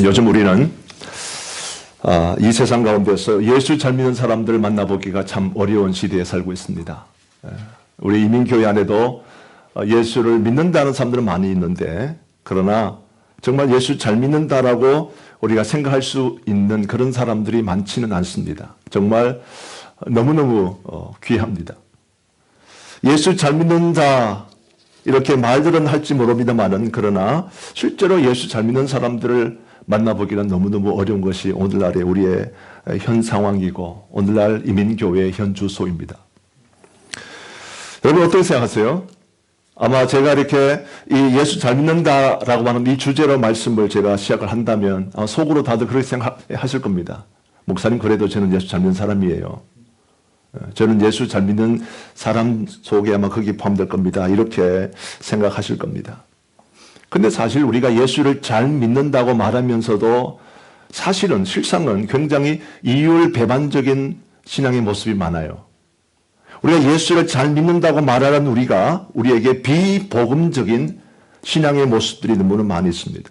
요즘 우리는 이 세상 가운데서 예수 잘 믿는 사람들을 만나보기가 참 어려운 시대에 살고 있습니다. 우리 이민교회 안에도 예수를 믿는다는 사람들은 많이 있는데, 그러나 정말 예수 잘 믿는다라고 우리가 생각할 수 있는 그런 사람들이 많지는 않습니다. 정말 너무너무 귀합니다. 예수 잘 믿는다 이렇게 말들은 할지 모릅니다만은, 그러나 실제로 예수 잘 믿는 사람들을 만나보기는 너무너무 어려운 것이 오늘날의 우리의 현 상황이고 오늘날 이민교회의 현 주소입니다. 여러분 어떻게 생각하세요? 아마 제가 이렇게 이 예수 잘 믿는다라고 하는 이 주제로 말씀을 제가 시작을 한다면 속으로 다들 그렇게 생각하실 겁니다. 목사님, 그래도 저는 예수 잘 믿는 사람이에요. 저는 예수 잘 믿는 사람 속에 아마 거기 포함될 겁니다. 이렇게 생각하실 겁니다. 근데 사실 우리가 예수를 잘 믿는다고 말하면서도 사실은 실상은 굉장히 이율배반적인 신앙의 모습이 많아요. 우리가 예수를 잘 믿는다고 말하는 우리에게 비복음적인 신앙의 모습들이 너무나 많이 있습니다.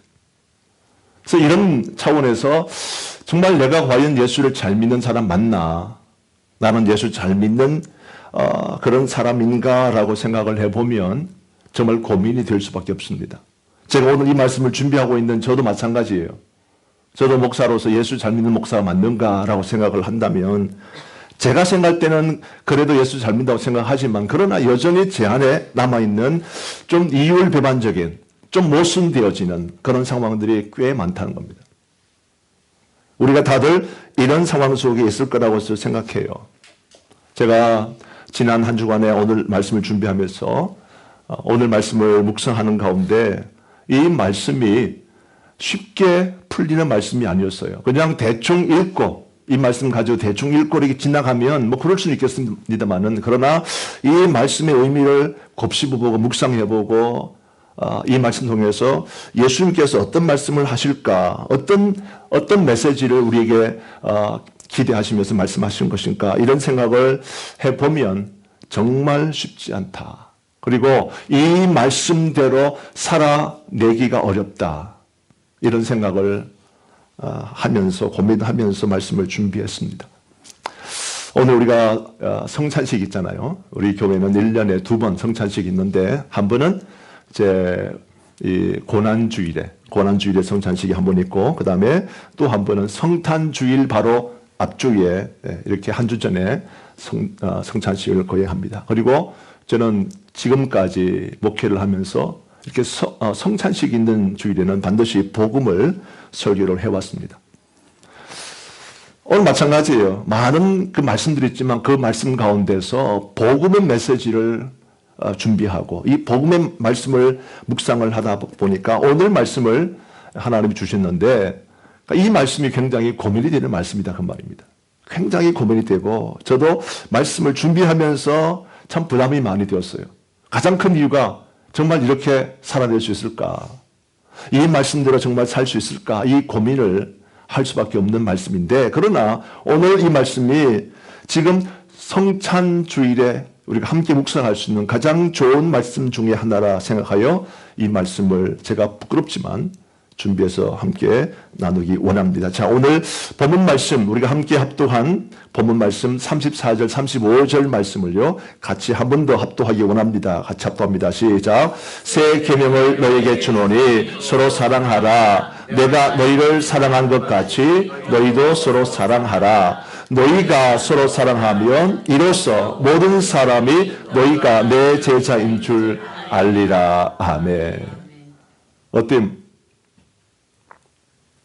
그래서 이런 차원에서 정말 내가 과연 예수를 잘 믿는 사람 맞나? 나는 예수 잘 믿는 그런 사람인가라고 생각을 해보면 정말 고민이 될 수밖에 없습니다. 제가 오늘 이 말씀을 준비하고 있는 저도 마찬가지예요. 저도 목사로서 예수 잘 믿는 목사가 맞는가라고 생각을 한다면 제가 생각할 때는 그래도 예수 잘 믿는다고 생각하지만, 그러나 여전히 제 안에 남아있는 좀 이율배반적인, 좀 모순되어지는 그런 상황들이 꽤 많다는 겁니다. 우리가 다들 이런 상황 속에 있을 거라고 생각해요. 제가 지난 한 주간에 오늘 말씀을 준비하면서 오늘 말씀을 묵상하는 가운데 이 말씀이 쉽게 풀리는 말씀이 아니었어요. 그냥 대충 읽고 이 말씀 가지고 대충 읽고 이렇게 지나가면 뭐 그럴 수는 있겠습니다만은, 그러나 이 말씀의 의미를 곱씹어보고 묵상해보고 이 말씀 통해서 예수님께서 어떤 말씀을 하실까, 어떤 메시지를 우리에게 기대하시면서 말씀하신 것인가, 이런 생각을 해보면 정말 쉽지 않다. 그리고 이 말씀대로 살아내기가 어렵다. 이런 생각을 하면서 고민하면서 말씀을 준비했습니다. 오늘 우리가 성찬식 있잖아요. 우리 교회는 1년에 2번 성찬식이 있는데, 한 번은 이제 이 고난주일에 성찬식이 한 번 있고, 그 다음에 또 한 번은 성탄주일 바로 앞주에 이렇게 한 주 전에 성찬식을 거행합니다. 그리고 저는 지금까지 목회를 하면서 이렇게 성찬식 있는 주일에는 반드시 복음을 설교를 해왔습니다. 오늘 마찬가지예요. 많은 그 말씀들이 있지만 그 말씀 가운데서 복음의 메시지를 준비하고 이 복음의 말씀을 묵상을 하다 보니까 오늘 말씀을 하나님이 주셨는데, 이 말씀이 굉장히 고민이 되는 말씀이다, 그 말입니다. 굉장히 고민이 되고 저도 말씀을 준비하면서 참 부담이 많이 되었어요. 가장 큰 이유가 정말 이렇게 살아낼 수 있을까? 이 말씀대로 정말 살 수 있을까? 이 고민을 할 수밖에 없는 말씀인데, 그러나 오늘 이 말씀이 지금 성찬주일에 우리가 함께 묵상할 수 있는 가장 좋은 말씀 중에 하나라 생각하여 이 말씀을 제가 부끄럽지만 준비해서 함께 나누기 원합니다. 자, 오늘 본문 말씀, 우리가 함께 합독한 본문 말씀 34절, 35절 말씀을요, 같이 한 번 더 합독하기 원합니다. 같이 합독합니다. 시작. 새 계명을 너에게 주노니 서로 사랑하라. 내가 너희를 사랑한 것 같이 너희도 서로 사랑하라. 너희가 서로 사랑하면 이로써 모든 사람이 너희가 내 제자인 줄 알리라. 아멘. 어때요?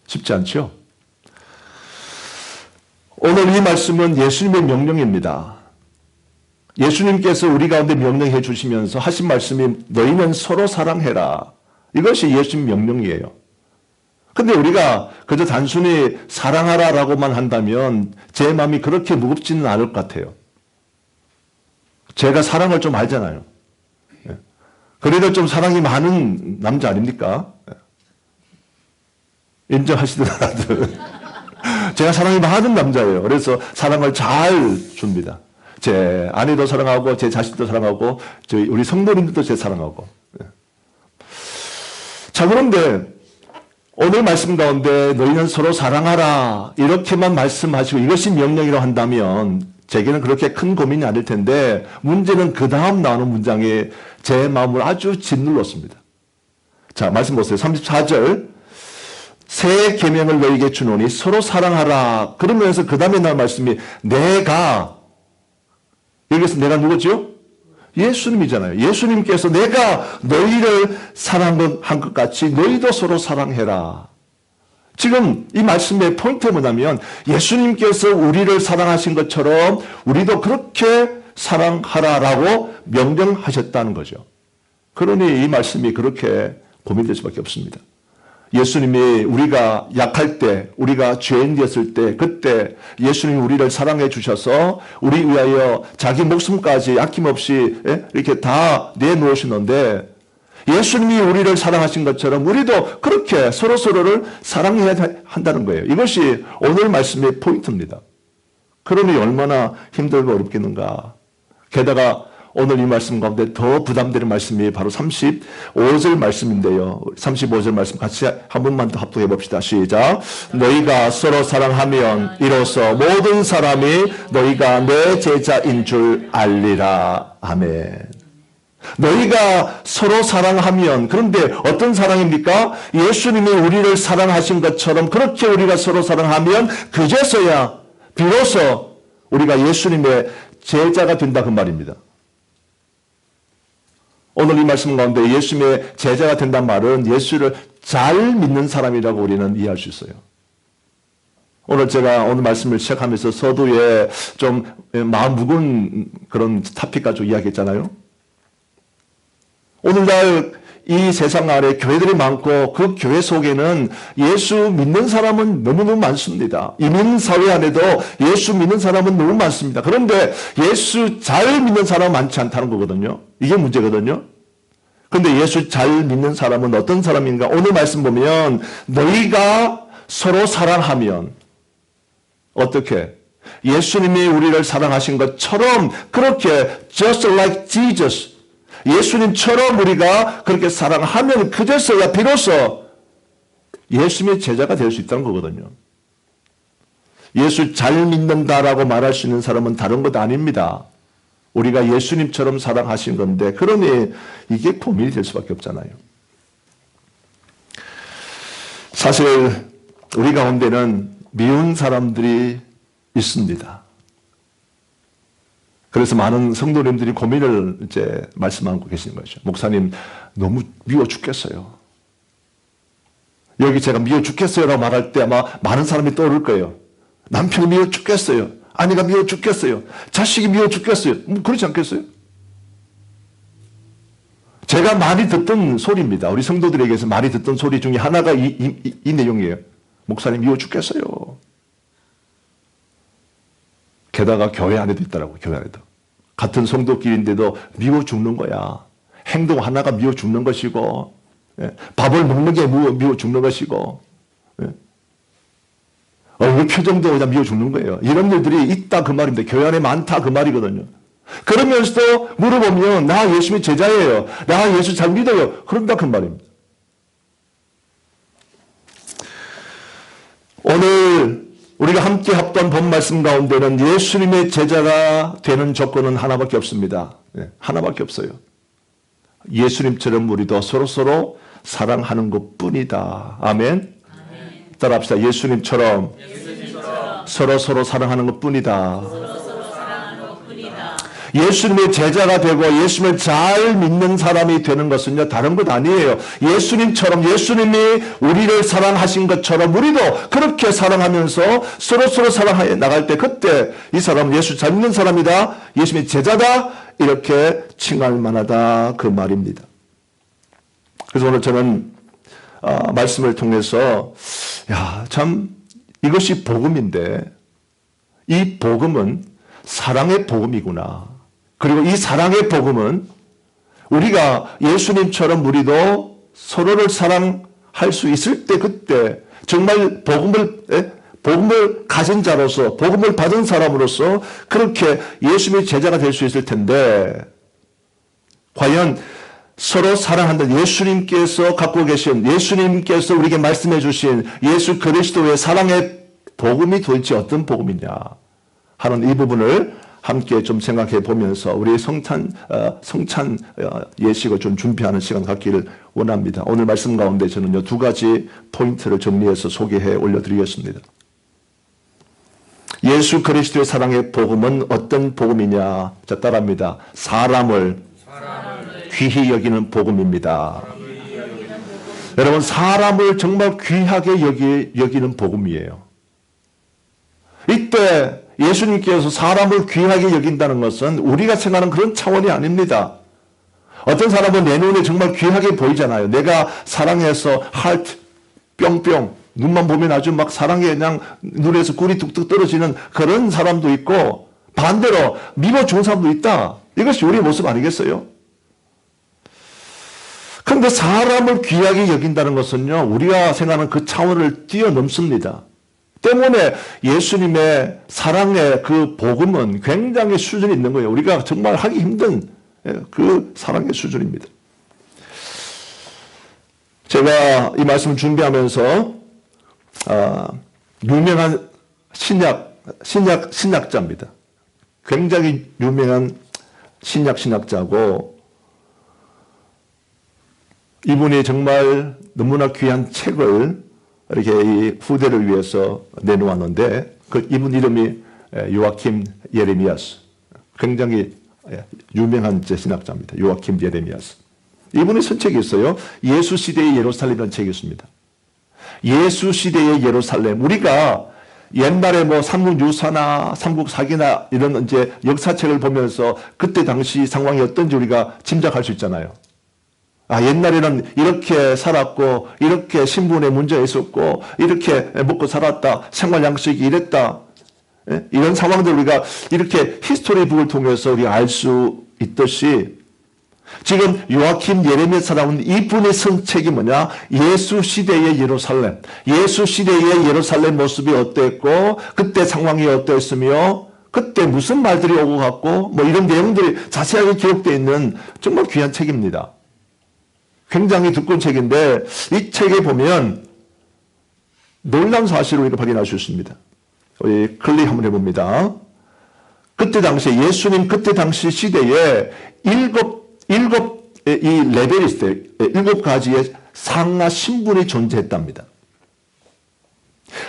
쉽지 않죠? 오늘 이 말씀은 예수님의 명령입니다. 예수님께서 우리 가운데 명령해 주시면서 하신 말씀이 너희는 서로 사랑해라. 이것이 예수님 명령이에요. 근데 우리가 그저 단순히 사랑하라라고만 한다면 제 마음이 그렇게 무겁지는 않을 것 같아요. 제가 사랑을 좀 알잖아요. 그래도 좀 사랑이 많은 남자 아닙니까? 인정하시더라도 제가 사랑이 많은 남자예요. 그래서 사랑을 잘 줍니다. 제 아내도 사랑하고 제 자식도 사랑하고 우리 성도님들도 제 사랑하고. 자, 그런데 오늘 말씀 가운데 너희는 서로 사랑하라 이렇게만 말씀하시고 이것이 명령이라고 한다면 제게는 그렇게 큰 고민이 아닐 텐데 문제는 그 다음 나오는 문장에 제 마음을 아주 짓눌렀습니다. 자, 말씀 보세요. 34절 새 계명을 너희에게 주노니 서로 사랑하라. 그러면서 그 다음에 나온 말씀이 내가, 여기서 내가 누구죠? 예수님이잖아요. 예수님께서 내가 너희를 사랑한 것 같이 너희도 서로 사랑해라. 지금 이 말씀의 포인트는 뭐냐면 예수님께서 우리를 사랑하신 것처럼 우리도 그렇게 사랑하라라고 명령하셨다는 거죠. 그러니 이 말씀이 그렇게 고민될 수밖에 없습니다. 예수님이 우리가 약할 때, 우리가 죄인 되었을 때, 그때 예수님이 우리를 사랑해 주셔서 우리 위하여 자기 목숨까지 아낌없이 이렇게 다 내놓으시는데 예수님이 우리를 사랑하신 것처럼 우리도 그렇게 서로서로를 사랑해야 한다는 거예요. 이것이 오늘 말씀의 포인트입니다. 그러니 얼마나 힘들고 어렵겠는가. 게다가 오늘 이 말씀 가운데 더 부담되는 말씀이 바로 35절 말씀인데요. 35절 말씀 같이 한 번만 더 합독해 봅시다. 시작. 너희가 서로 사랑하면 이로써 모든 사람이 너희가 내 제자인 줄 알리라. 아멘. 너희가 서로 사랑하면, 그런데 어떤 사랑입니까? 예수님이 우리를 사랑하신 것처럼 그렇게 우리가 서로 사랑하면 그제서야 비로소 우리가 예수님의 제자가 된다 그 말입니다. 오늘 이 말씀 가운데 예수님의 제자가 된다는 말은 예수를 잘 믿는 사람이라고 우리는 이해할 수 있어요. 오늘 제가 오늘 말씀을 시작하면서 서두에 좀 마음 무거운 그런 토픽 가지고 이야기했잖아요. 오늘날 이 세상 아래 교회들이 많고 그 교회 속에는 예수 믿는 사람은 너무너무 많습니다. 이민사회 안에도 예수 믿는 사람은 너무 많습니다. 그런데 예수 잘 믿는 사람은 많지 않다는 거거든요. 이게 문제거든요. 그런데 예수 잘 믿는 사람은 어떤 사람인가? 오늘 말씀 보면 너희가 서로 사랑하면 어떻게? 예수님이 우리를 사랑하신 것처럼 그렇게 just like Jesus 예수님처럼 우리가 그렇게 사랑하면 그제서야 비로소 예수님의 제자가 될 수 있다는 거거든요. 예수 잘 믿는다라고 말할 수 있는 사람은 다른 것 아닙니다. 우리가 예수님처럼 사랑하신 건데 그러니 이게 고민이 될 수밖에 없잖아요. 사실 우리 가운데는 미운 사람들이 있습니다. 그래서 많은 성도님들이 고민을 이제 말씀하고 계시는 거죠. 목사님, 너무 미워 죽겠어요. 여기 제가 미워 죽겠어요라고 말할 때 아마 많은 사람이 떠오를 거예요. 남편이 미워 죽겠어요. 아내가 미워 죽겠어요. 자식이 미워 죽겠어요. 그렇지 않겠어요? 제가 많이 듣던 소리입니다. 우리 성도들에게서 많이 듣던 소리 중에 하나가 이 내용이에요. 목사님 미워 죽겠어요. 게다가 교회 안에도 있더라고요. 교회 안에도. 같은 성도끼리인데도 미워 죽는 거야. 행동 하나가 미워 죽는 것이고 밥을 먹는 게 미워 죽는 것이고 얼굴 표정도 그냥 미워 죽는 거예요. 이런 일들이 있다 그 말입니다. 교회 안에 많다 그 말이거든요. 그러면서도 물어보면 나 예수님의 제자예요. 나 예수 잘 믿어요. 그런다 그 말입니다. 오늘 우리가 함께 합던 본 말씀 가운데는 예수님의 제자가 되는 조건은 하나밖에 없습니다. 하나밖에 없어요. 예수님처럼 우리도 서로서로 사랑하는 것뿐이다. 아멘. 따라합시다. 예수님처럼 서로서로 사랑하는 것뿐이다. 예수님의 제자가 되고 예수님을 잘 믿는 사람이 되는 것은요 다른 것 아니에요. 예수님처럼 예수님이 우리를 사랑하신 것처럼 우리도 그렇게 사랑하면서 서로서로 사랑해 나갈 때 그때 이 사람은 예수 잘 믿는 사람이다. 예수님의 제자다. 이렇게 칭할 만하다 그 말입니다. 그래서 오늘 저는 말씀을 통해서 참 이것이 복음인데 이 복음은 사랑의 복음이구나. 그리고 이 사랑의 복음은 우리가 예수님처럼 우리도 서로를 사랑할 수 있을 때 그때 정말 복음을 가진 자로서 복음을 받은 사람으로서 그렇게 예수님의 제자가 될 수 있을 텐데 과연 서로 사랑한다. 예수님께서 갖고 계신, 예수님께서 우리에게 말씀해 주신 예수 그리스도의 사랑의 복음이 도대체 어떤 복음이냐 하는 이 부분을 함께 좀 생각해 보면서 우리의 성찬 예식을 좀 준비하는 시간 갖기를 원합니다. 오늘 말씀 가운데 저는요, 두 가지 포인트를 정리해서 소개해 올려드리겠습니다. 예수 그리스도의 사랑의 복음은 어떤 복음이냐? 자, 따라합니다. 사람을 귀히 여기는 복음입니다. 여러분, 사람을 정말 귀하게 여기는 복음이에요. 이때 예수님께서 사람을 귀하게 여긴다는 것은 우리가 생각하는 그런 차원이 아닙니다. 어떤 사람은 내 눈에 정말 귀하게 보이잖아요. 내가 사랑해서 하트 뿅뿅, 눈만 보면 아주 막 사랑에 그냥 눈에서 꿀이 뚝뚝 떨어지는 그런 사람도 있고, 반대로 미워 좋은 사람도 있다. 이것이 우리의 모습 아니겠어요? 그런데 사람을 귀하게 여긴다는 것은요, 우리가 생각하는 그 차원을 뛰어넘습니다. 때문에 예수님의 사랑의 그 복음은 굉장히 수준이 있는 거예요. 우리가 정말 하기 힘든 그 사랑의 수준입니다. 제가 이 말씀을 준비하면서 유명한 신약자입니다. 굉장히 유명한 신약자고, 이분이 정말 너무나 귀한 책을 이렇게 이 후대를 위해서 내놓았는데, 이분 이름이 요아킴 예레미야스. 굉장히 유명한 신학자입니다. 요아킴 예레미야스. 이분이 쓴 책이 있어요. 예수 시대의 예루살렘이라는 책이 있습니다. 예수 시대의 예루살렘. 우리가 옛날에 뭐 삼국유사나 삼국사기나 이런 이제 역사책을 보면서 그때 당시 상황이 어떤지 우리가 짐작할 수 있잖아요. 아, 옛날에는 이렇게 살았고, 이렇게 신분에 문제가 있었고, 이렇게 먹고 살았다, 생활 양식이 이랬다. 이런 상황들 우리가 이렇게 히스토리북을 통해서 우리가 알 수 있듯이, 지금 요아킴 예레미야서라는 이분의 쓴 책이 뭐냐? 예수 시대의 예루살렘. 예수 시대의 예루살렘 모습이 어땠고, 그때 상황이 어땠으며, 그때 무슨 말들이 오고 갔고, 뭐 이런 내용들이 자세하게 기록되어 있는 정말 귀한 책입니다. 굉장히 두꺼운 책인데, 이 책에 보면 놀라운 사실을 우리가 확인할 수 있습니다. 우리 클릭 한번 해봅니다. 그때 당시에, 예수님 그때 당시 시대에 일곱 이 레벨이 있어요. 7가지의 상하 신분이 존재했답니다.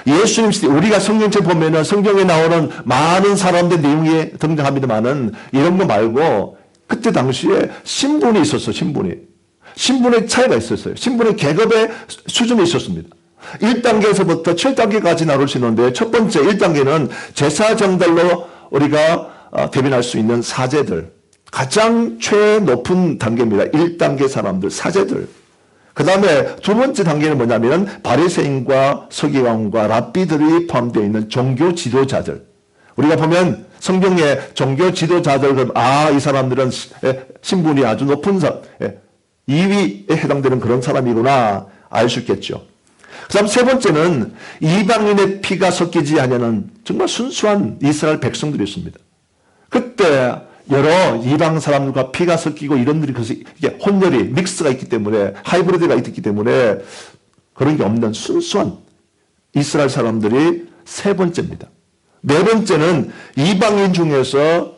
예수님 시대, 우리가 성경책 보면은 성경에 나오는 많은 사람들 내용이 등장합니다만은 이런 거 말고 그때 당시에 신분이 있었어, 신분의 차이가 있었어요. 신분의 계급의 수준이 있었습니다. 1단계에서부터 7단계까지 나눌 수 있는데, 첫 번째 1단계는 제사장들로 우리가 대변할 수 있는 사제들. 가장 최높은 단계입니다. 1단계 사람들, 사제들. 그 다음에 두 번째 단계는 뭐냐면 바리새인과 서기관과 랍비들이 포함되어 있는 종교 지도자들. 우리가 보면 성경의 종교 지도자들, 이 사람들은 신분이 아주 높은 사람, 2위에 해당되는 그런 사람이구나 알 수 있겠죠. 그 다음 세 번째는 이방인의 피가 섞이지 않는 정말 순수한 이스라엘 백성들이 있습니다. 그때 여러 이방 사람들과 피가 섞이고 이런들이 이게 혼혈이 믹스가 있기 때문에, 하이브리드가 있기 때문에 그런 게 없는 순수한 이스라엘 사람들이 세 번째입니다. 네 번째는 이방인 중에서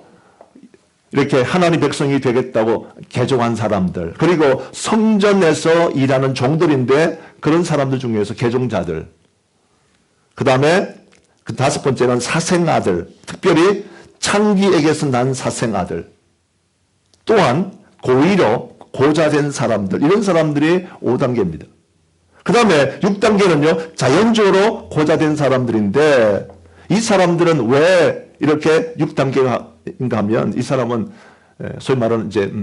이렇게 하나님 백성이 되겠다고 개종한 사람들, 그리고 성전에서 일하는 종들인데 그런 사람들 중에서 개종자들, 그 다음에 그 다섯 번째는 사생아들, 특별히 창기에게서 난 사생아들, 또한 고의로 고자된 사람들, 이런 사람들이 5단계입니다. 그 다음에 6단계는요, 자연적으로 고자된 사람들인데, 이 사람들은 왜 이렇게 6단계인가 하면, 이 사람은 소위 말하는 이제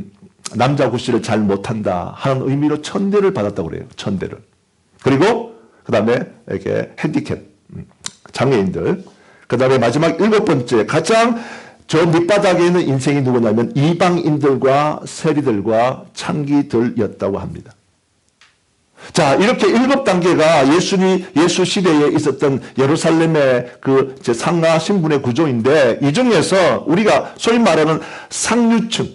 남자 구실을 잘 못한다 하는 의미로 천대를 받았다고 그래요. 천대를. 그리고 그 다음에 이렇게 핸디캡, 장애인들. 그 다음에 마지막 7번째, 가장 저 밑바닥에 있는 인생이 누구냐면 이방인들과 세리들과 창기들이었다고 합니다. 자, 이렇게 7단계가 예수 시대에 있었던 예루살렘의 그 상하 신분의 구조인데, 이 중에서 우리가 소위 말하는 상류층,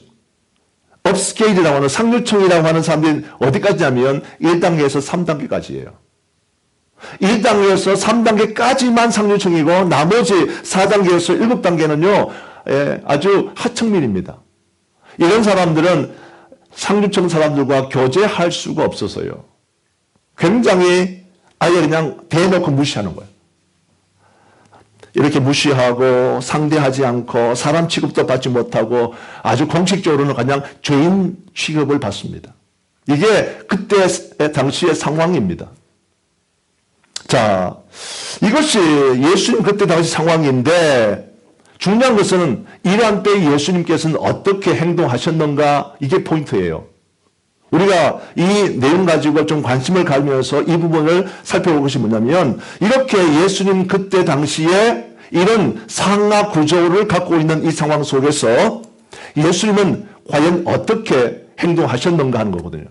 업스케일이라고 하는 상류층이라고 하는 사람들이 어디까지냐면 1단계에서 3단계까지예요. 1단계에서 3단계까지만 상류층이고 나머지 4단계에서 7단계는요. 아주 하층민입니다. 이런 사람들은 상류층 사람들과 교제할 수가 없어서요. 굉장히 아예 그냥 대놓고 무시하는 거예요. 이렇게 무시하고 상대하지 않고 사람 취급도 받지 못하고 아주 공식적으로는 그냥 죄인 취급을 받습니다. 이게 그때 당시의 상황입니다. 자, 이것이 예수님 그때 당시 상황인데 중요한 것은 이러한 때 예수님께서는 어떻게 행동하셨는가 이게 포인트예요. 우리가 이 내용 가지고 좀 관심을 가지면서 이 부분을 살펴볼 것이 뭐냐면 이렇게 예수님 그때 당시에 이런 상하 구조를 갖고 있는 이 상황 속에서 예수님은 과연 어떻게 행동하셨는가 하는 거거든요.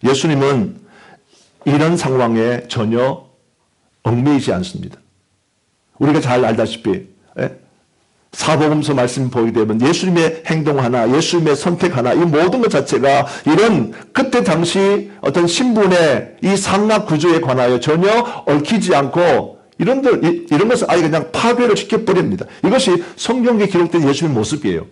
예수님은 이런 상황에 전혀 얽매이지 않습니다. 우리가 잘 알다시피 사복음서 말씀 보게 되면 예수님의 행동 하나, 예수님의 선택 하나, 이 모든 것 자체가 이런 그때 당시 어떤 신분의 이 상하 구조에 관하여 전혀 얽히지 않고 이런 것을 아예 그냥 파괴를 시켜버립니다. 이것이 성경에 기록된 예수님의 모습이에요.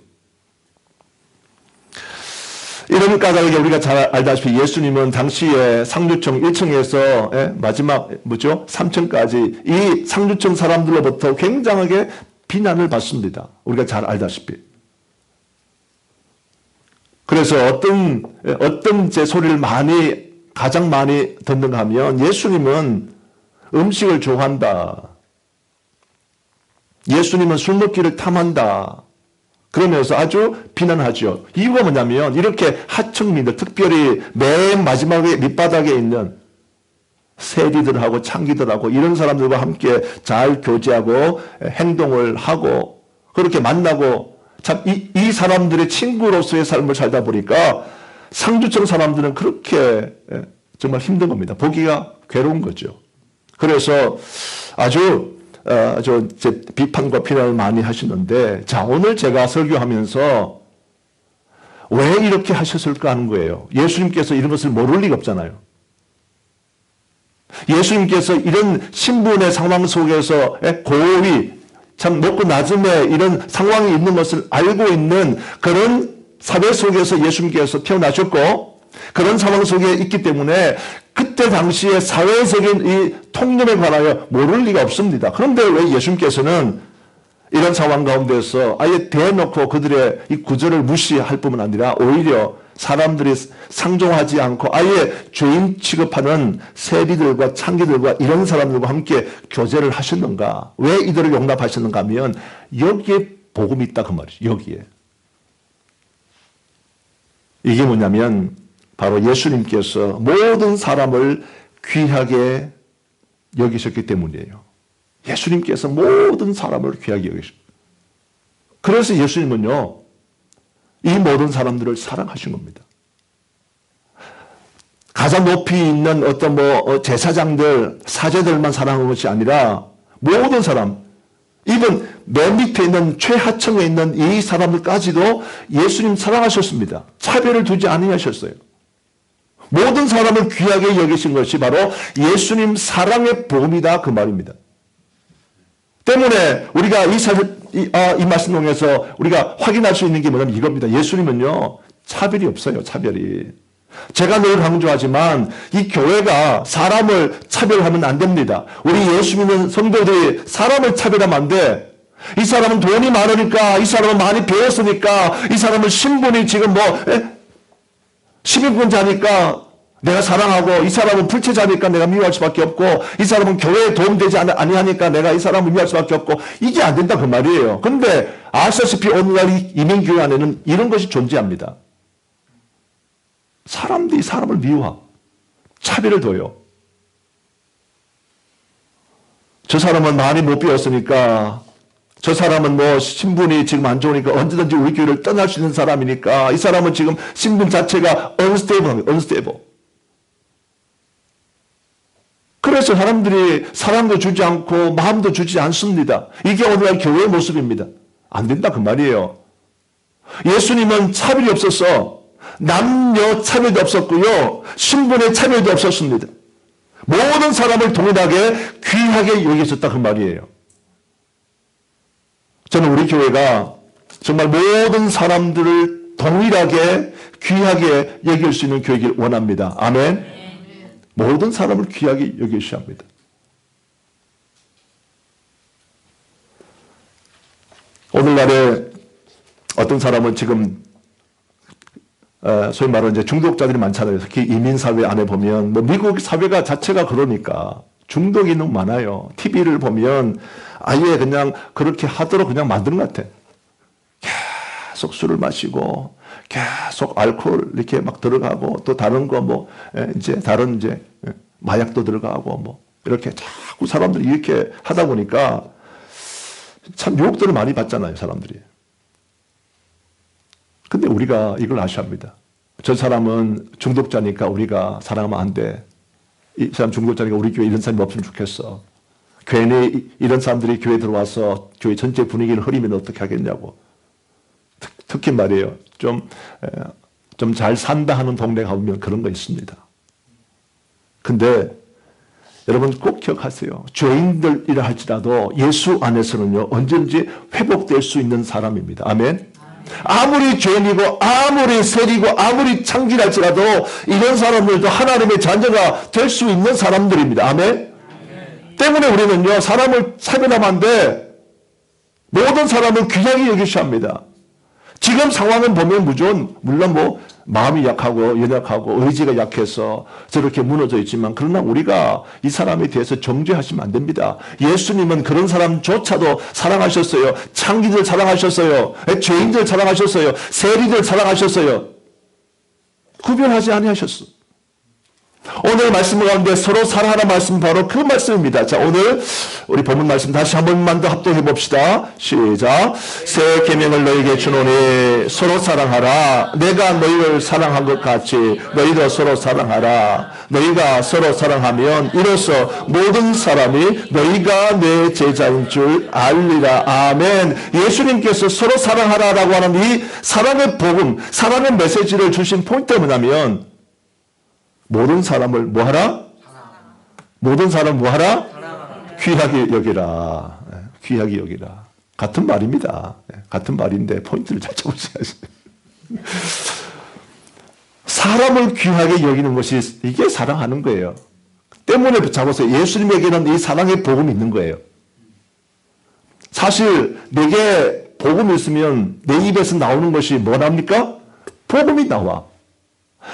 이런 까닭에 우리가 잘 알다시피 예수님은 당시에 상류층 1층에서 마지막 3층까지 이 상류층 사람들로부터 굉장하게 비난을 받습니다. 우리가 잘 알다시피. 그래서 어떤 제 소리를 가장 많이 듣는가 하면 예수님은 음식을 좋아한다. 예수님은 술 먹기를 탐한다. 그러면서 아주 비난하죠. 이유가 뭐냐면 이렇게 하층민들, 특별히 맨 마지막에 밑바닥에 있는 세리들하고 창기들하고 이런 사람들과 함께 잘 교제하고 행동을 하고 그렇게 만나고 참 이 사람들의 친구로서의 삶을 살다 보니까 상주층 사람들은 그렇게 정말 힘든 겁니다. 보기가 괴로운 거죠. 그래서 아주 비판과 비난을 많이 하시는데 자 오늘 제가 설교하면서 왜 이렇게 하셨을까 하는 거예요. 예수님께서 이런 것을 모를 리가 없잖아요. 예수님께서 이런 신분의 상황 속에서 고위 참 높고 낮음의 이런 상황이 있는 것을 알고 있는 그런 사회 속에서 예수님께서 태어나셨고 그런 상황 속에 있기 때문에 그때 당시에 사회적인 이 통념에 관하여 모를 리가 없습니다. 그런데 왜 예수님께서는 이런 상황 가운데서 아예 대놓고 그들의 이 구절을 무시할 뿐만 아니라 오히려 사람들이 상종하지 않고 아예 죄인 취급하는 세리들과 창기들과 이런 사람들과 함께 교제를 하셨는가? 왜 이들을 용납하셨는가 하면 여기에 복음이 있다 그 말이죠. 여기에. 이게 뭐냐면 바로 예수님께서 모든 사람을 귀하게 여기셨기 때문이에요. 예수님께서 모든 사람을 귀하게 여기셨어요. 그래서 예수님은요. 이 모든 사람들을 사랑하신 겁니다. 가장 높이 있는 어떤 제사장들, 사제들만 사랑한 것이 아니라 모든 사람, 이번 맨 밑에 있는 최하층에 있는 이 사람들까지도 예수님 사랑하셨습니다. 차별을 두지 아니하셨어요. 모든 사람을 귀하게 여기신 것이 바로 예수님 사랑의 복음이다 그 말입니다. 때문에 우리가 이 말씀 통해서 우리가 확인할 수 있는 게 뭐냐면 이겁니다. 예수님은요 차별이 없어요. 차별이. 제가 늘 강조하지만 이 교회가 사람을 차별하면 안 됩니다. 우리 예수 믿는 성도들이 사람을 차별하면 안 돼. 이 사람은 돈이 많으니까, 이 사람은 많이 배웠으니까, 이 사람은 신분이 지금 시민권자니까 내가 사랑하고, 이 사람은 불체자니까 내가 미워할 수밖에 없고, 이 사람은 교회에 도움되지 아니하니까 내가 이 사람을 미워할 수밖에 없고, 이게 안 된다 그 말이에요. 근데 아시다시피 오늘날 이민교회 안에는 이런 것이 존재합니다. 사람들이 사람을 미워하고 차별을 둬요. 저 사람은 많이 못 배웠으니까, 저 사람은 신분이 지금 안 좋으니까 언제든지 우리 교회를 떠날 수 있는 사람이니까, 이 사람은 지금 신분 자체가 unstable. 그래서 사람들이 사랑도 주지 않고 마음도 주지 않습니다. 이게 오늘날 교회의 모습입니다. 안 된다 그 말이에요. 예수님은 차별이 없었어. 남녀 차별도 없었고요. 신분의 차별도 없었습니다. 모든 사람을 동일하게 귀하게 여기셨다 그 말이에요. 저는 우리 교회가 정말 모든 사람들을 동일하게 귀하게 여길 수 있는 교회이길 원합니다. 아멘. 모든 사람을 귀하게 여기셔야 합니다. 오늘날에 어떤 사람은 지금 소위 말하는 이제 중독자들이 많잖아요. 특히 이민 사회 안에 보면 뭐 미국 사회가 자체가 그러니까 중독이 너무 많아요. TV를 보면 아예 그냥 그렇게 하도록 그냥 만든 것 같아. 계속 술을 마시고 계속 알코올 이렇게 막 들어가고 또 다른 거 뭐 이제 다른 이제 마약도 들어가고 뭐 이렇게 자꾸 사람들이 이렇게 하다 보니까 참 유혹들을 많이 받잖아요, 사람들이. 근데 우리가 이걸 아셔야 합니다. 저 사람은 중독자니까 우리가 사랑하면 안 돼. 이 사람 중독자니까 우리 교회에 이런 사람이 없으면 좋겠어. 괜히 이런 사람들이 교회에 들어와서 교회 전체 분위기를 흐리면 어떻게 하겠냐고. 특히 말이에요. 좀 잘 산다 하는 동네 가보면 그런 거 있습니다. 근데 여러분 꼭 기억하세요. 죄인들이라 할지라도 예수 안에서는요, 언제든지 회복될 수 있는 사람입니다. 아멘. 아무리 죄인이고 아무리 세리고 아무리 창질할지라도 이런 사람들도 하나님의 자녀가 될 수 있는 사람들입니다. 아멘. 때문에 우리는요, 사람을 차별하면 안 돼. 모든 사람을 귀하게 여기셔야 합니다. 지금 상황은 보면 물론 뭐 마음이 약하고 연약하고 의지가 약해서 저렇게 무너져 있지만, 그러나 우리가 이 사람에 대해서 정죄하시면 안 됩니다. 예수님은 그런 사람조차도 사랑하셨어요. 창기들 사랑하셨어요. 죄인들 사랑하셨어요. 세리들 사랑하셨어요. 구별하지 아니하셨어. 오늘 말씀 가운데 서로 사랑하는 말씀, 바로 그 말씀입니다. 자, 오늘 우리 본문 말씀 다시 한 번만 더 합독해 봅시다. 시작. 새 계명을 너희에게 주노니 서로 사랑하라. 내가 너희를 사랑한 것 같이 너희도 서로 사랑하라. 너희가 서로 사랑하면 이로써 모든 사람이 너희가 내 제자인 줄 알리라. 아멘. 예수님께서 서로 사랑하라라고 하는 이 사랑의 복음, 사랑의 메시지를 주신 포인트가 뭐냐면, 모든 사람을 뭐하라? 모든 사람 뭐하라? 귀하게 여기라. 귀하게 여기라. 같은 말입니다. 같은 말인데 포인트를 잘 잡으셔야지. 사람을 귀하게 여기는 것이 이게 사랑하는 거예요. 때문에 잡아서 예수님에게는 이 사랑의 복음이 있는 거예요. 사실 내게 복음이 있으면 내 입에서 나오는 것이 뭐랍니까? 복음이 나와.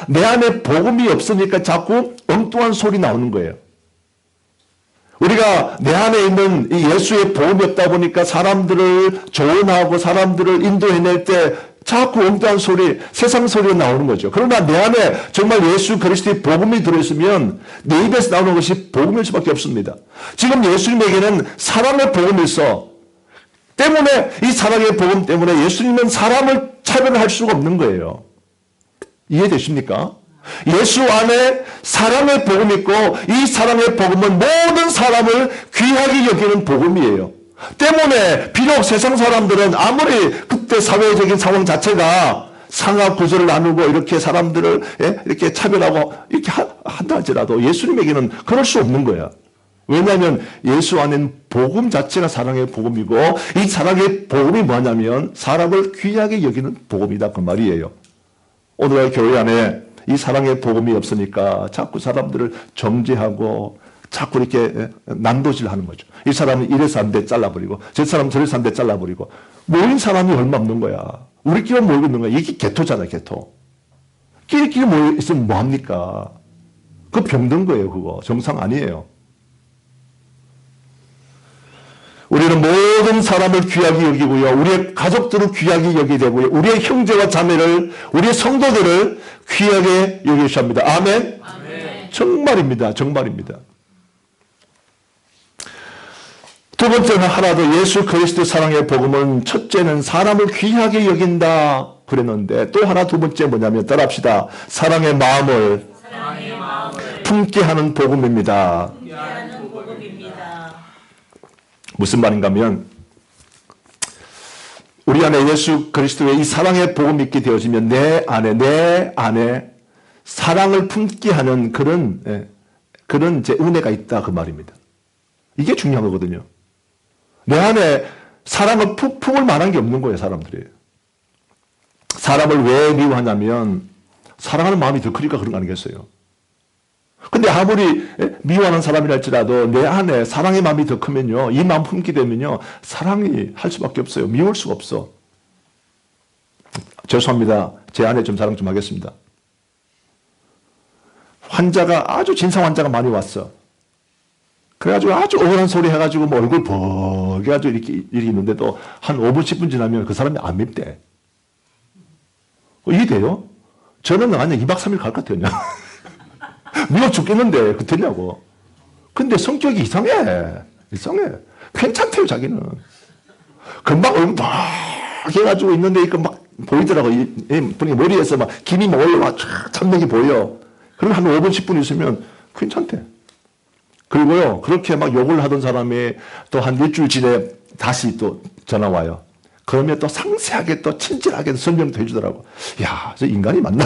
내 안에 복음이 없으니까 자꾸 엉뚱한 소리 나오는 거예요. 우리가 내 안에 있는 이 예수의 복음이 없다 보니까 사람들을 조언하고 사람들을 인도해낼 때 자꾸 엉뚱한 소리, 세상 소리가 나오는 거죠. 그러나 내 안에 정말 예수 그리스도의 복음이 들어있으면 내 입에서 나오는 것이 복음일 수밖에 없습니다. 지금 예수님에게는 사랑의 복음이 있어. 때문에 이 사랑의 복음 때문에 예수님은 사람을 차별할 수가 없는 거예요. 이해되십니까? 예수 안에 사랑의 복음이 있고, 이 사랑의 복음은 모든 사람을 귀하게 여기는 복음이에요. 때문에 비록 세상 사람들은 아무리 그때 사회적인 상황 자체가 상하 구조를 나누고 이렇게 사람들을 이렇게 차별하고 이렇게 한다 할지라도 예수님에게는 그럴 수 없는 거야. 왜냐하면 예수 안에는 복음 자체가 사랑의 복음이고, 이 사랑의 복음이 뭐냐면 사람을 귀하게 여기는 복음이다 그 말이에요. 오늘날 교회 안에 이 사랑의 복음이 없으니까 자꾸 사람들을 정죄하고 자꾸 이렇게 난도질하는 거죠. 이 사람은 이래서 안 돼 잘라버리고, 저 사람은 저래서 안 돼 잘라버리고, 모인 사람이 얼마 없는 거야. 우리끼리 모이고 있는 거야. 이게 개토잖아, 개토. 끼리끼리 모여 있으면 뭐합니까? 그거 병든 거예요, 그거. 정상 아니에요. 우리는 모든 사람을 귀하게 여기고요. 우리의 가족들을 귀하게 여기게 되고요. 우리의 형제와 자매를, 우리의 성도들을 귀하게 여기셔야 합니다. 아멘? 아멘. 정말입니다. 정말입니다. 두 번째는 하나도 예수 그리스도 사랑의 복음은 첫째는 사람을 귀하게 여긴다 그랬는데, 또 하나 두 번째 뭐냐면 따라합시다. 사랑의 마음을 품게 하는 복음입니다. 무슨 말인가 하면, 우리 안에 예수 그리스도의 이 사랑의 복음이 있게 되어지면 내 안에 사랑을 품게 하는 그런 이제 은혜가 있다 그 말입니다. 이게 중요한 거거든요. 내 안에 사랑을 품을 만한 게 없는 거예요, 사람들이. 사람을 왜 미워하냐면 사랑하는 마음이 더 크니까 그런 거 아니겠어요? 근데 아무리 미워하는 사람이라 할지라도 내 안에 사랑의 마음이 더 크면요, 이 마음 품게 되면요, 사랑이 할 수밖에 없어요. 미울 수가 없어. 죄송합니다. 제 안에 좀 자랑 좀 하겠습니다. 아주 진상 환자가 많이 왔어. 그래가지고 아주 억울한 소리 해가지고 뭐 얼굴 버개가지고 이렇게 있는데도 한 5분, 10분 지나면 그 사람이 안 밉대. 이해돼요? 저는 아니 2박 3일 갈 것 같아요. 미워 죽겠는데, 그 되냐고. 근데 성격이 이상해. 괜찮대요, 자기는. 금방 얼굴 막 해가지고 있는데, 막 보이더라고. 머리에서 막 김이 막 올라와, 참력이 보여. 그럼 한 5분, 10분 있으면 괜찮대. 그리고요, 그렇게 막 욕을 하던 사람이 또 한 일주일 지내 다시 또 전화 와요. 그러면 또 상세하게 또 친절하게 설명도 해주더라고. 야, 저 인간이 맞나?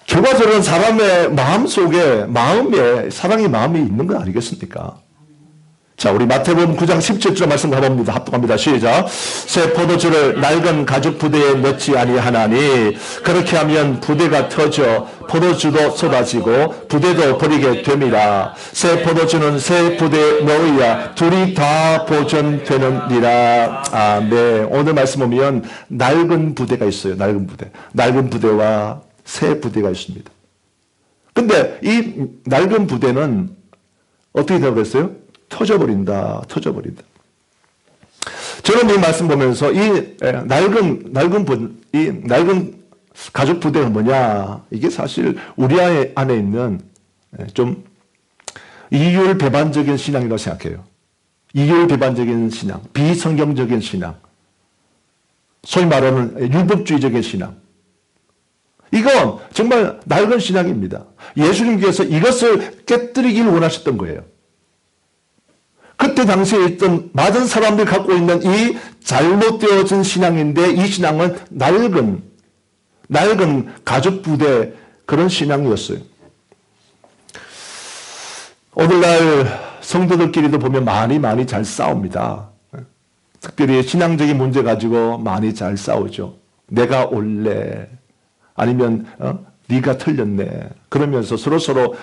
결과적으로는 사람의 마음에 사랑의 마음이 있는 건 아니겠습니까? 자, 우리 마태복음 9장 17절 말씀 가봅니다. 합독합니다. 시작. 새 포도주를 낡은 가죽 부대에 넣지 아니하나니 그렇게 하면 부대가 터져 포도주도 쏟아지고 부대도 버리게 됩니다. 새 포도주는 새 부대에 넣어야 둘이 다 보존되느니라. 아멘. 오늘 말씀 보면 낡은 부대가 있어요. 낡은 부대와 새 부대가 있습니다. 근데 이 낡은 부대는 어떻게 되고 그랬어요? 터져버린다. 저는 이 말씀 보면서 이 낡은 가죽 부대가 뭐냐? 이게 사실 우리 안에 있는 좀 이율배반적인 신앙이라고 생각해요. 이율배반적인 신앙, 비성경적인 신앙, 소위 말하는 율법주의적인 신앙. 이건 정말 낡은 신앙입니다. 예수님께서 이것을 깨뜨리길 원하셨던 거예요. 그때 당시에 있던 많은 사람들이 갖고 있는 이 잘못되어진 신앙인데 이 신앙은 낡은 가죽부대 그런 신앙이었어요. 오늘날 성도들끼리도 보면 많이 잘 싸웁니다. 특별히 신앙적인 문제 가지고 많이 잘 싸우죠. 내가 옳래. 아니면 네가 틀렸네. 그러면서 서로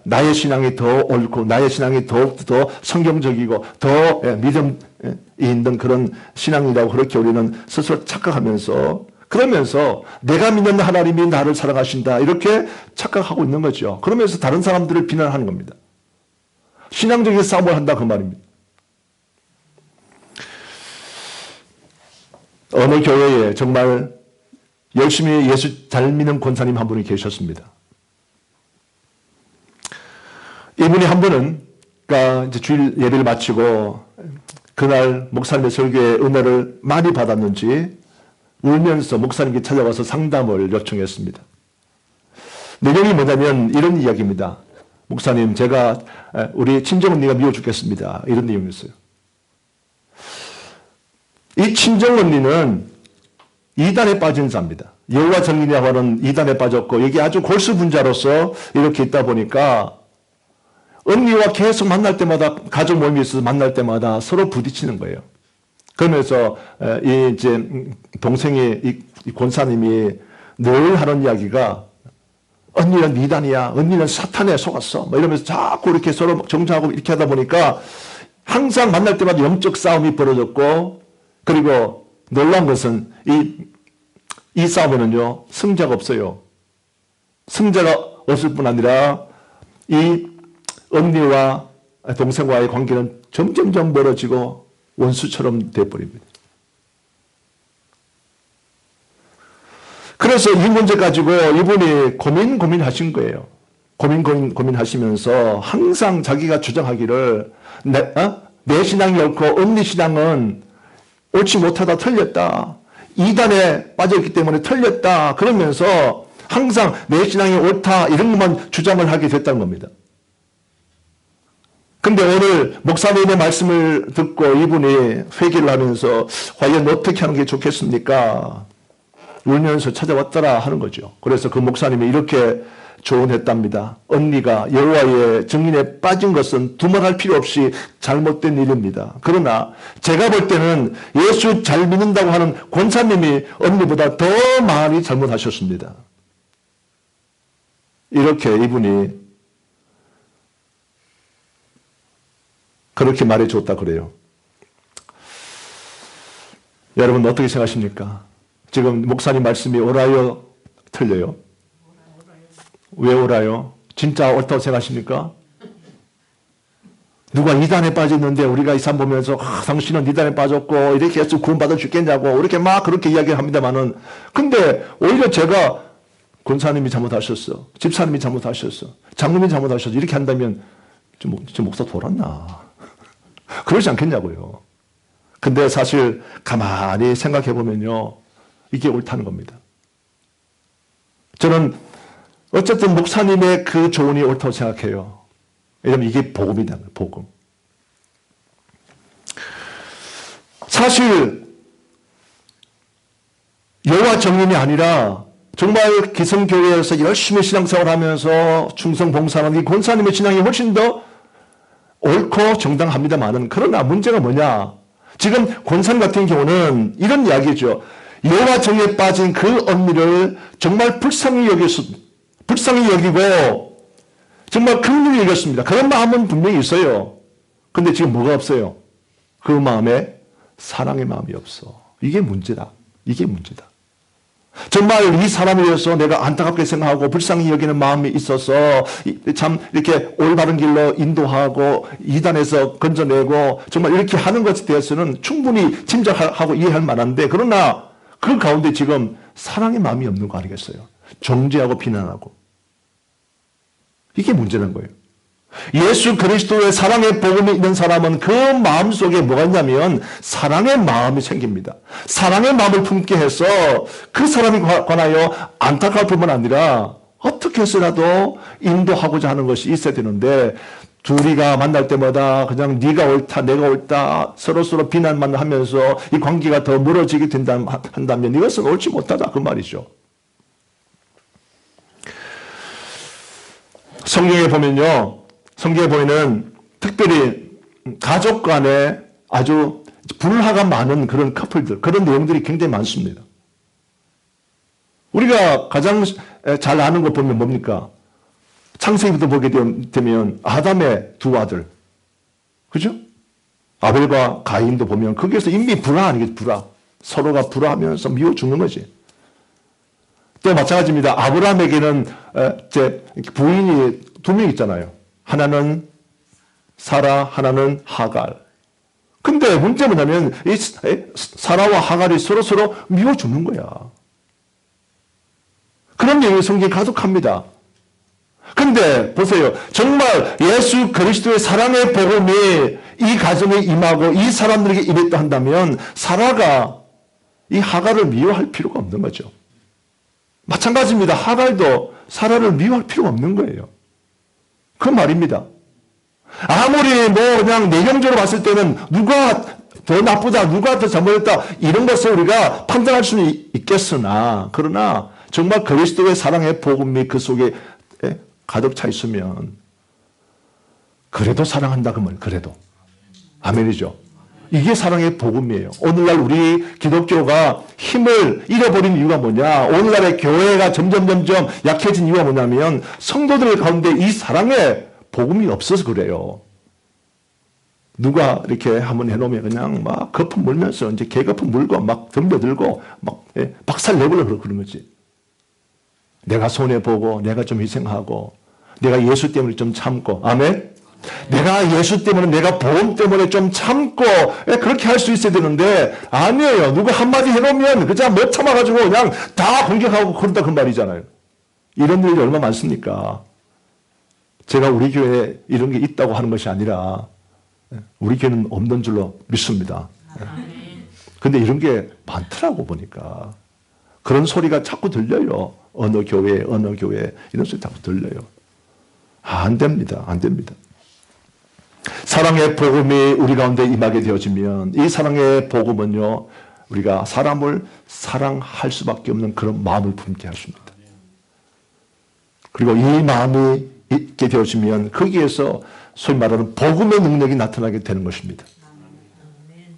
나의 신앙이 더 옳고 나의 신앙이 더 성경적이고 더 믿음이 있는 그런 신앙이라고 그렇게 우리는 스스로 착각하면서 그러면서 내가 믿는 하나님이 나를 사랑하신다 이렇게 착각하고 있는 거죠. 그러면서 다른 사람들을 비난하는 겁니다. 신앙적인 싸움을 한다 그 말입니다. 어느 교회에 정말 열심히 예수 잘 믿는 권사님 한 분이 계셨습니다. 이분이 한 분은 이제 주일 예배를 마치고 그날 목사님의 설교에 은혜를 많이 받았는지 울면서 목사님께 찾아와서 상담을 요청했습니다. 내용이 뭐냐면 이런 이야기입니다. 목사님, 제가 우리 친정언니가 미워 죽겠습니다. 이런 내용이었어요. 이 친정언니는 이단에 빠진 자입니다. 여호와 증인이라고 하는 이단에 빠졌고 여기 아주 골수분자로서 이렇게 있다 보니까 언니와 계속 만날 때마다 가족 모임이 있어서 만날 때마다 서로 부딪히는 거예요. 그러면서 이제 동생이 이 권사님이 늘 하는 이야기가 언니는 이단이야, 언니는 사탄에 속았어, 뭐 이러면서 자꾸 이렇게 서로 정죄하고 이렇게 하다 보니까 항상 만날 때마다 영적 싸움이 벌어졌고 그리고 놀라운 것은 이 싸움에는요, 승자가 없어요. 승자가 없을 뿐 아니라 이 언니와 동생과의 관계는 점점점 멀어지고 원수처럼 돼버립니다. 그래서 이 문제 가지고 이분이 고민하신 거예요. 고민하시면서 항상 자기가 주장하기를 내 신앙이 옳고 언니 신앙은 옳지 못하다 틀렸다. 이단에 빠져있기 때문에 틀렸다. 그러면서 항상 내 신앙이 옳다 이런 것만 주장을 하게 됐다는 겁니다. 근데 오늘 목사님의 말씀을 듣고 이분이 회개를 하면서 과연 어떻게 하는 게 좋겠습니까? 울면서 찾아왔더라 하는 거죠. 그래서 그 목사님이 이렇게 조언했답니다. 언니가 여호와의 증인에 빠진 것은 두말할 필요 없이 잘못된 일입니다. 그러나 제가 볼 때는 예수 잘 믿는다고 하는 권사님이 언니보다 더 많이 잘못하셨습니다. 이렇게 이분이 그렇게 말해줬다 그래요. 여러분 어떻게 생각하십니까? 지금 목사님 말씀이 옳아요? 틀려요? 왜 옳아요? 진짜 옳다고 생각하십니까? 누가 이단에 빠졌는데 우리가 이 사람 보면서 당신은 이단에 빠졌고 이렇게 해서 구원받아 죽겠냐고 이렇게 막 그렇게 이야기를 합니다만은 근데 오히려 제가 권사님이 잘못하셨어. 집사님이 잘못하셨어. 장로님이 잘못하셨어. 이렇게 한다면 저 목사 돌았나? 그러지 않겠냐고요. 근데 사실 가만히 생각해 보면요. 이게 옳다는 겁니다. 저는 어쨌든 목사님의 그 조언이 옳다고 생각해요. 왜냐하면 이게 복음이다. 복음. 사실 여호와 정인이 아니라 정말 기성교회에서 열심히 신앙생활하면서 충성봉사하는 이 권사님의 신앙이 훨씬 더 옳고 정당합니다만은 그러나 문제가 뭐냐? 지금 권사님 같은 경우는 이런 이야기죠. 여호와 정에 빠진 그 언니를 정말 불쌍히 여기고 정말 긍휼히 여겼습니다. 그런 마음은 분명히 있어요. 근데 지금 뭐가 없어요? 그 마음에 사랑의 마음이 없어. 이게 문제다. 이게 문제다. 정말 이 사람에 대해서 내가 안타깝게 생각하고 불쌍히 여기는 마음이 있어서 참 이렇게 올바른 길로 인도하고 이단에서 건져내고 정말 이렇게 하는 것에 대해서는 충분히 짐작하고 이해할 만한데 그러나 그 가운데 지금 사랑의 마음이 없는 거 아니겠어요? 정죄하고 비난하고. 이게 문제는 거예요. 예수 그리스도의 사랑의 복음이 있는 사람은 그 마음속에 뭐가 있냐면 사랑의 마음이 생깁니다. 사랑의 마음을 품게 해서 그 사람에 관하여 안타까울 뿐만 아니라 어떻게 해서라도 인도하고자 하는 것이 있어야 되는데 둘이가 만날 때마다 그냥 네가 옳다 내가 옳다 서로서로 비난만 하면서 이 관계가 더 멀어지게 한다면 이것은 옳지 못하다 그 말이죠. 성경에 보면요. 성경에 보이는 특별히 가족 간에 아주 불화가 많은 그런 커플들, 그런 내용들이 굉장히 많습니다. 우리가 가장 잘 아는 것 보면 뭡니까? 창세기부터 보게 되면 아담의 두 아들. 그죠? 아벨과 가인도 보면 거기에서 이미 불화 아니겠지, 불화. 서로가 불화하면서 미워 죽는 거지. 또 마찬가지입니다. 아브라함에게는 부인이 두 명 있잖아요. 하나는 사라, 하나는 하갈. 근데 문제는 뭐냐면 이 사라와 하갈이 서로 미워 죽는 거야. 그런 내용이 성경에 가득합니다. 근데 보세요. 정말 예수 그리스도의 사랑의 복음이 이 가정에 임하고 이 사람들에게 임했다 한다면 사라가 이 하갈을 미워할 필요가 없는 거죠. 마찬가지입니다. 하갈도 사라를 미워할 필요가 없는 거예요. 그 말입니다. 아무리 그냥 내경적으로 봤을 때는 누가 더 나쁘다, 누가 더 잘못했다 이런 것을 우리가 판단할 수는 있겠으나 그러나 정말 그리스도의 사랑의 복음이 그 속에 가득 차 있으면 그래도 사랑한다 그 말, 그래도. 아멘이죠. 이게 사랑의 복음이에요. 오늘날 우리 기독교가 힘을 잃어버린 이유가 뭐냐? 오늘날의 교회가 점점 약해진 이유가 뭐냐면 성도들 가운데 이 사랑의 복음이 없어서 그래요. 누가 이렇게 한번 해놓으면 그냥 막 거품 물면서 이제 개거품 물고 막 덤벼들고 막 박살 내버려 그런 거지. 내가 손해보고 내가 좀 희생하고 내가 예수 때문에 좀 참고. 아멘? 내가 예수 때문에 내가 보험 때문에 좀 참고 그렇게 할 수 있어야 되는데 아니에요. 누가 한마디 해놓으면 그냥 못 참아가지고 그냥 다 공격하고 그런다 그 말이잖아요. 이런 일이 얼마나 많습니까? 제가 우리 교회에 이런 게 있다고 하는 것이 아니라 우리 교회는 없는 줄로 믿습니다. 근데 이런 게 많더라고 보니까. 그런 소리가 자꾸 들려요. 어느 교회 이런 소리 자꾸 들려요. 안 됩니다. 안 됩니다. 사랑의 복음이 우리 가운데 임하게 되어지면 이 사랑의 복음은요, 우리가 사람을 사랑할 수밖에 없는 그런 마음을 품게 하십니다. 그리고 이 마음이 있게 되어지면 거기에서 소위 말하는 복음의 능력이 나타나게 되는 것입니다.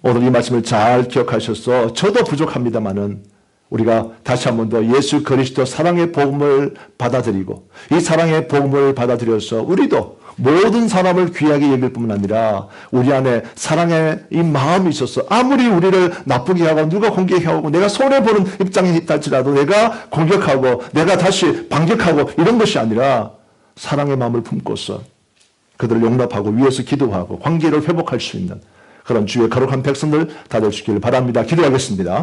오늘 이 말씀을 잘 기억하셔서 저도 부족합니다마는 우리가 다시 한 번 더 예수 그리스도 사랑의 복음을 받아들이고 이 사랑의 복음을 받아들여서 우리도 모든 사람을 귀하게 여길 뿐만 아니라 우리 안에 사랑의 이 마음이 있어서 아무리 우리를 나쁘게 하고 누가 공격하고 내가 손해보는 입장이 있다지라도 내가 공격하고 내가 다시 반격하고 이런 것이 아니라 사랑의 마음을 품고서 그들을 용납하고 위에서 기도하고 관계를 회복할 수 있는 그런 주의 거룩한 백성들 다 되시길 바랍니다. 기도하겠습니다.